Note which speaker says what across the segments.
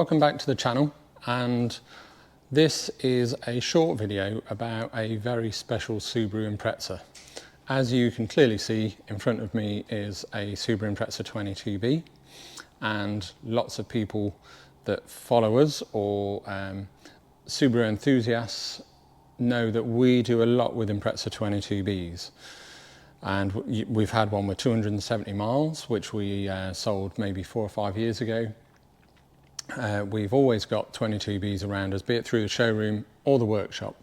Speaker 1: Welcome back to the channel, and this is a short video about a very special Subaru Impreza. As you can clearly see, in front of me is a Subaru Impreza 22B, and lots of people that follow us or Subaru enthusiasts know that we do a lot with Impreza 22Bs. And we've had one with 270 miles, which we sold maybe 4 or 5 years ago. We've always got 22Bs around us, be it through the showroom or the workshop.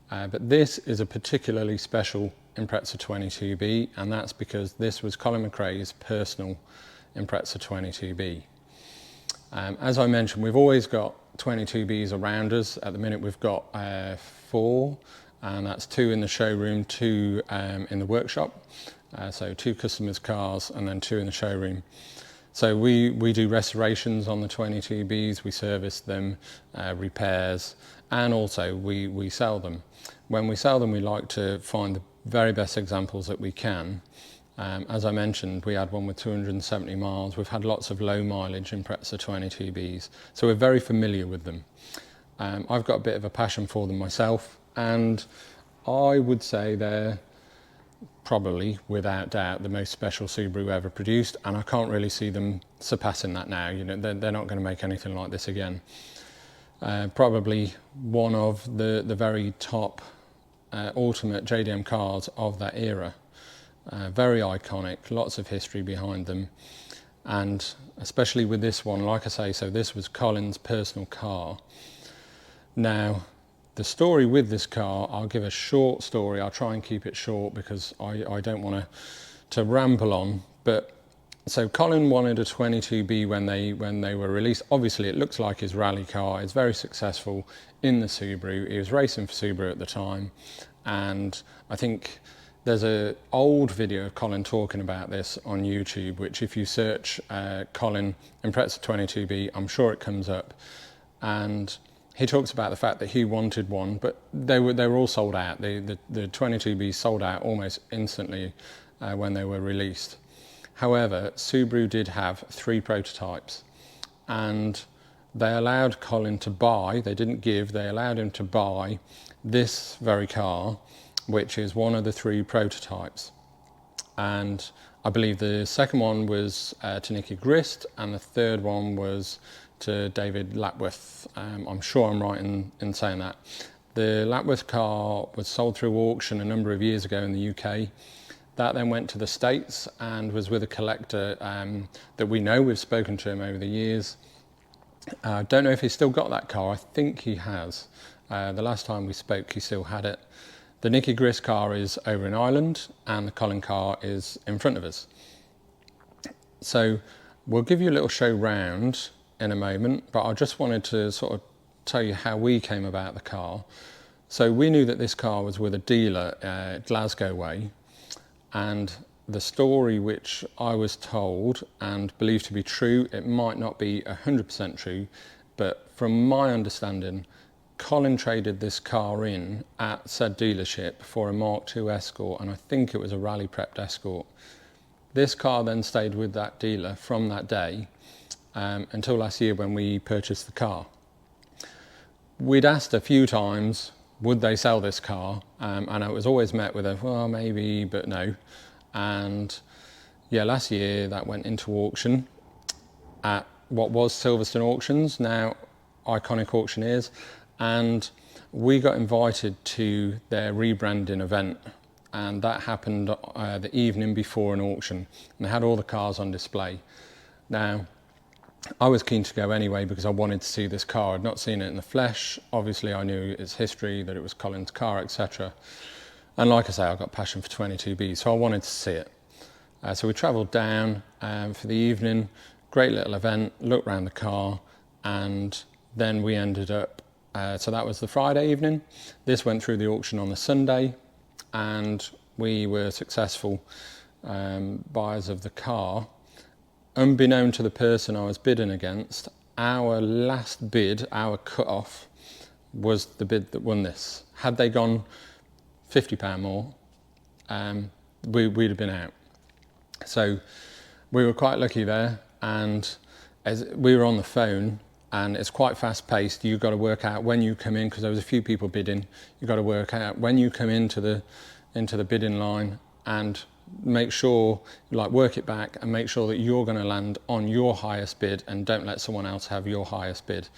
Speaker 1: But this is a particularly special Impreza 22B, and that's because this was Colin McRae's personal Impreza 22B. As I mentioned, we've always got 22Bs around us. At the minute we've got 4, and that's 2 in the showroom, 2 in the workshop. So 2 customers' cars and then 2 in the showroom. So we do restorations on the 22Bs, we service them, repairs, and also we sell them. When we sell them, we like to find the very best examples that we can. As I mentioned, we had one with 270 miles. We've had lots of low mileage Impreza 22Bs, so we're very familiar with them. I've got a bit of a passion for them myself, and I would say they're probably, without doubt, the most special Subaru ever produced, and I can't really see them surpassing that now. You know, they're not going to make anything like this again. Probably one of the very top ultimate JDM cars of that era. Very iconic, lots of history behind them, and especially with this one, like I say, so this was Colin's personal car. Now, the story with this car, I'll give a short story. I'll try and keep it short because I don't want to ramble on. But so Colin wanted a 22B when they were released. Obviously, it looks like his rally car. It's very successful in the Subaru. He was racing for Subaru at the time, and I think there's an old video of Colin talking about this on YouTube, which if you search Colin Impreza 22B, I'm sure it comes up. And he talks about the fact that he wanted one, but they were all sold out. The 22B sold out almost instantly when they were released. However, Subaru did have 3 prototypes, and they allowed Colin to buy, they didn't give, they allowed him to buy this very car, which is one of the 3 prototypes. And I believe the second one was to Nicky Grist, and the third one was to David Lapworth. I'm sure I'm right in saying that. The Lapworth car was sold through auction a number of years ago in the UK. That then went to the States and was with a collector that we know. We've spoken to him over the years. I don't know if he's still got that car. I think he has. The last time we spoke, he still had it. The Nicky Grist car is over in Ireland, and the Colin car is in front of us. So we'll give you a little show round in a moment, but I just wanted to sort of tell you how we came about the car. So we knew that this car was with a dealer Glasgow way, and the story which I was told and believed to be true, it might not be 100% true, but from my understanding, Colin traded this car in at said dealership for a Mark II Escort, and I think it was a rally prepped Escort. This car then stayed with that dealer from that day until last year when we purchased the car. We'd asked a few times, would they sell this car? And it was always met with a, well, maybe, but no. And yeah, last year that went into auction at what was Silverstone Auctions, now Iconic Auctioneers, and we got invited to their rebranding event, and that happened the evening before an auction, and they had all the cars on display. Now, I was keen to go anyway because I wanted to see this car. I'd not seen it in the flesh. Obviously, I knew its history, that it was Colin's car, etc. And like I say, I've got passion for 22B, so I wanted to see it. So we travelled down for the evening, great little event, looked around the car, and then we ended up, so that was the Friday evening. This went through the auction on the Sunday, and we were successful buyers of the car. Unbeknown to the person I was bidding against, our last bid, our cut-off, was the bid that won this. Had they gone £50 more, we'd have been out. So we were quite lucky there, and as we were on the phone, and it's quite fast paced. You've got to work out when you come in, because there was a few people bidding, you've got to work out when you come into the bidding line and make sure, like, work it back and make sure that you're going to land on your highest bid and don't let someone else have your highest bid.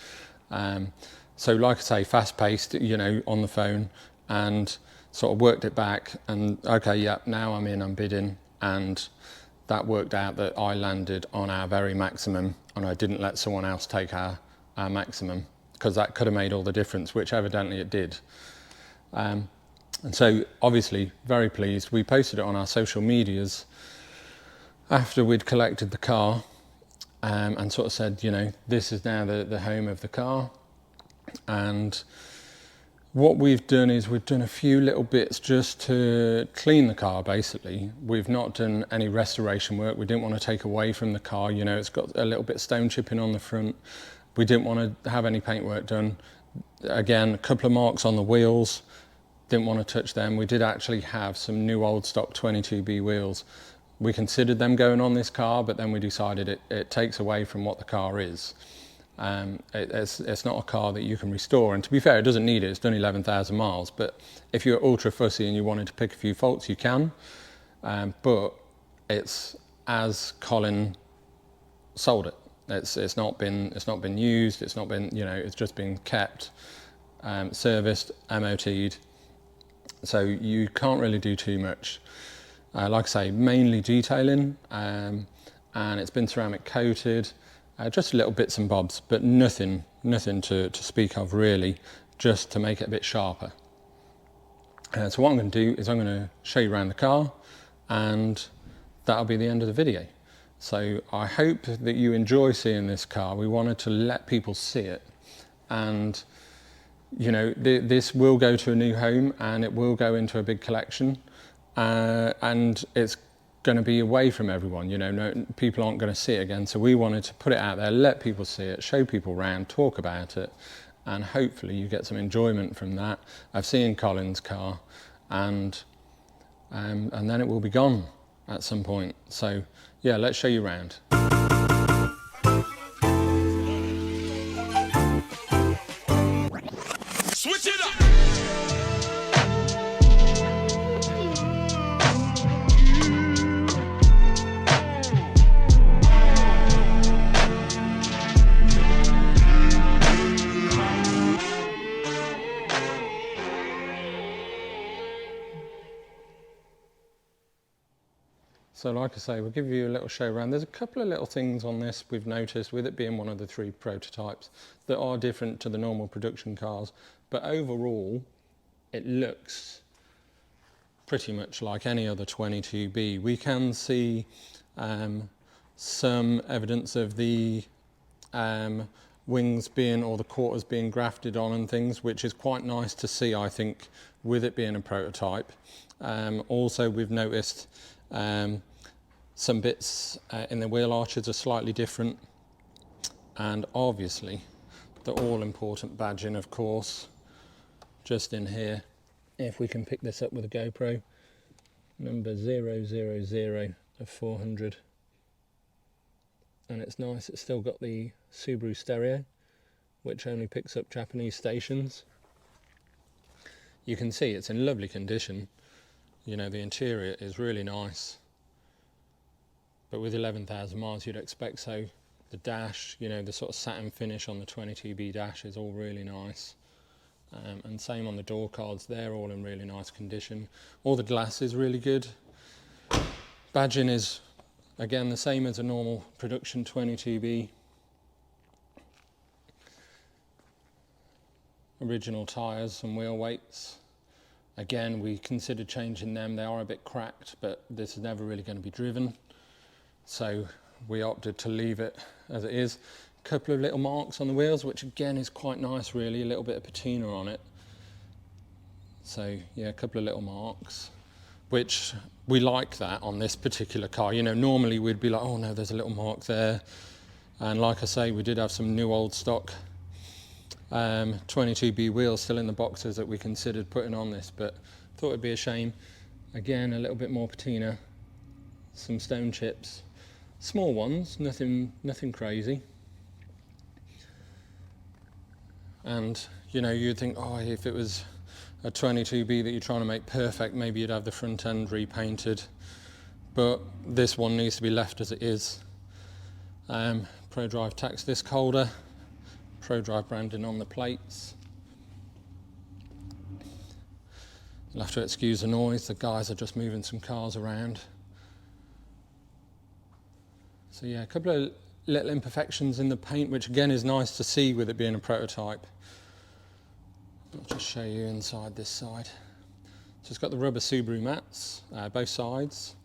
Speaker 1: So like I say, fast paced, you know, on the phone, and sort of worked it back and okay, yeah, now I'm bidding, and that worked out that I landed on our very maximum and I didn't let someone else take our maximum, because that could have made all the difference, which evidently it did. And so obviously very pleased. We posted it on our social medias after we'd collected the car, and sort of said, you know, this is now the home of the car. And what we've done is we've done a few little bits just to clean the car, basically. We've not done any restoration work. We didn't want to take away from the car. You know, it's got a little bit of stone chipping on the front. We didn't want to have any paintwork done. Again, a couple of marks on the wheels. Didn't want to touch them. We did actually have some new old stock 22B wheels. We considered them going on this car, but then we decided it takes away from what the car is. It's not a car that you can restore, and to be fair, it doesn't need it. It's done 11,000 miles, but if you're ultra fussy and you wanted to pick a few faults, you can. But it's as Colin sold it. It's not been used. It's not been, you know, it's just been kept, serviced, MOT'd. So you can't really do too much. Like I say, mainly detailing, and it's been ceramic coated. Just little bits and bobs, but nothing to speak of really, just to make it a bit sharper. So what I'm going to do is I'm going to show you around the car, and that'll be the end of the video. So I hope that you enjoy seeing this car. We wanted to let people see it, and you know, this will go to a new home and it will go into a big collection, and it's going to be away from everyone. You know, no, people aren't going to see it again, so we wanted to put it out there, let people see it, show people around, talk about it, and hopefully you get some enjoyment from that. I've seen Colin's car, and then it will be gone at some point. So yeah, let's show you around.
Speaker 2: Switch it up.
Speaker 1: So like I say, we'll give you a little show around. There's a couple of little things on this we've noticed, with it being one of the 3 prototypes, that are different to the normal production cars, but overall it looks pretty much like any other 22B. We can see some evidence of the wings being, or the quarters being grafted on and things, which is quite nice to see, I think, with it being a prototype. Also, we've noticed some bits in the wheel arches are slightly different, and obviously the all-important badging, of course, just in here. If we can pick this up with a GoPro, number 000 of 400, and it's nice. It's still got the Subaru stereo, which only picks up Japanese stations. You can see it's in lovely condition. You know, the interior is really nice, but with 11,000 miles you'd expect so. The dash, you know, the sort of satin finish on the 22B dash is all really nice, and same on the door cards, they're all in really nice condition. All the glass is really good. Badging is again the same as a normal production 22B. Original tyres and wheel weights. Again, we considered changing them. They are a bit cracked, but this is never really going to be driven, so we opted to leave it as it is. A couple of little marks on the wheels, which again is quite nice really, a little bit of patina on it. So yeah, a couple of little marks, which we like that on this particular car. You know, normally we'd be like, oh no, there's a little mark there. And like I say, we did have some new old stock 22B wheels still in the boxes that we considered putting on this, but thought it'd be a shame. Again, a little bit more patina, some stone chips, small ones, nothing crazy. And you know, you'd think, oh, if it was a 22B that you're trying to make perfect, maybe you'd have the front end repainted, but this one needs to be left as it is. ProDrive tax disc holder, ProDrive branding on the plates. You'll have to excuse the noise, the guys are just moving some cars around. So yeah, a couple of little imperfections in the paint, which again is nice to see with it being a prototype. I'll just show you inside this side. So it's got the rubber Subaru mats, both sides.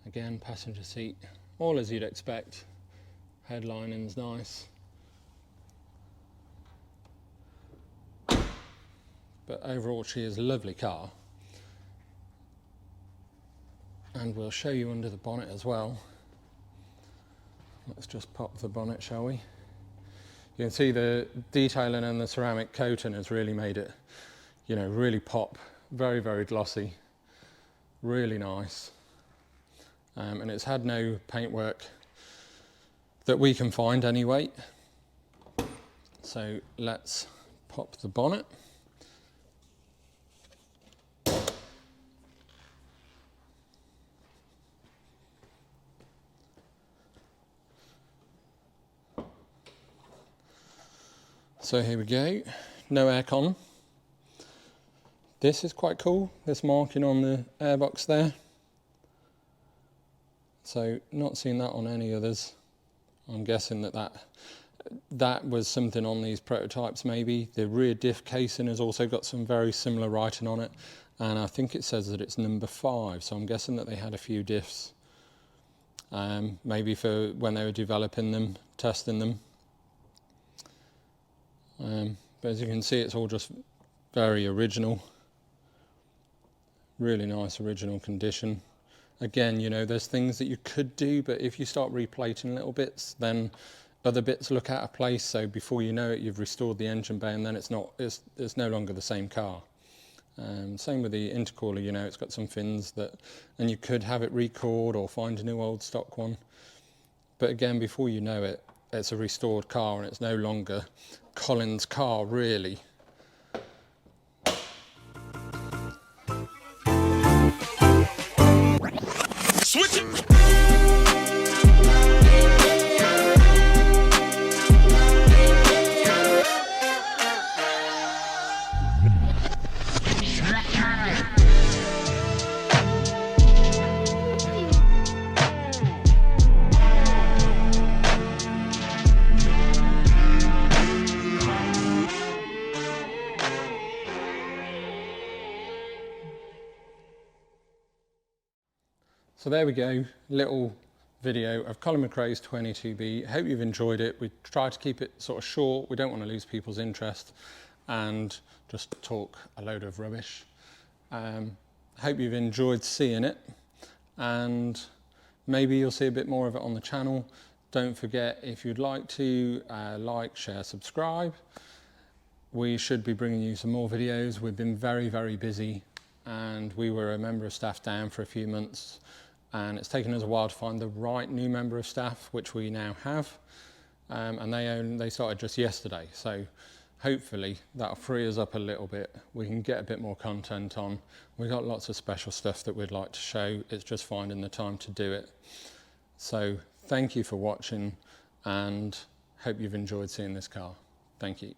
Speaker 1: Again, passenger seat, all as you'd expect. Headlining's nice. But overall, she is a lovely car. And we'll show you under the bonnet as well. Let's just pop the bonnet, shall we? You can see the detailing and the ceramic coating has really made it, you know, really pop. Very, very glossy. Really nice. And it's had no paintwork that we can find anyway. So let's pop the bonnet. So here we go, no aircon. This is quite cool, this marking on the airbox there. So not seen that on any others. I'm guessing that was something on these prototypes maybe. The rear diff casing has also got some very similar writing on it. And I think it says that it's number 5, so I'm guessing that they had a few diffs. Maybe for when they were developing them, testing them. But as you can see, it's all just very original. Really nice original condition. Again, you know, there's things that you could do, but if you start replating little bits, then other bits look out of place. So before you know it, you've restored the engine bay, and then it's no longer the same car. Same with the intercooler, you know, it's got some fins that, and you could have it recored or find a new old stock one. But again, before you know it, it's a restored car and it's no longer Colin's car, really.
Speaker 2: Switch it.
Speaker 1: So there we go, little video of Colin McRae's 22B. Hope you've enjoyed it. We tried to keep it sort of short. We don't want to lose people's interest and just talk a load of rubbish. Hope you've enjoyed seeing it, and maybe you'll see a bit more of it on the channel. Don't forget, if you'd like to like, share, subscribe. We should be bringing you some more videos. We've been very, very busy, and we were a member of staff down for a few months. And it's taken us a while to find the right new member of staff, which we now have. And they started just yesterday. So hopefully that'll free us up a little bit. We can get a bit more content on. We've got lots of special stuff that we'd like to show. It's just finding the time to do it. So thank you for watching, and hope you've enjoyed seeing this car. Thank you.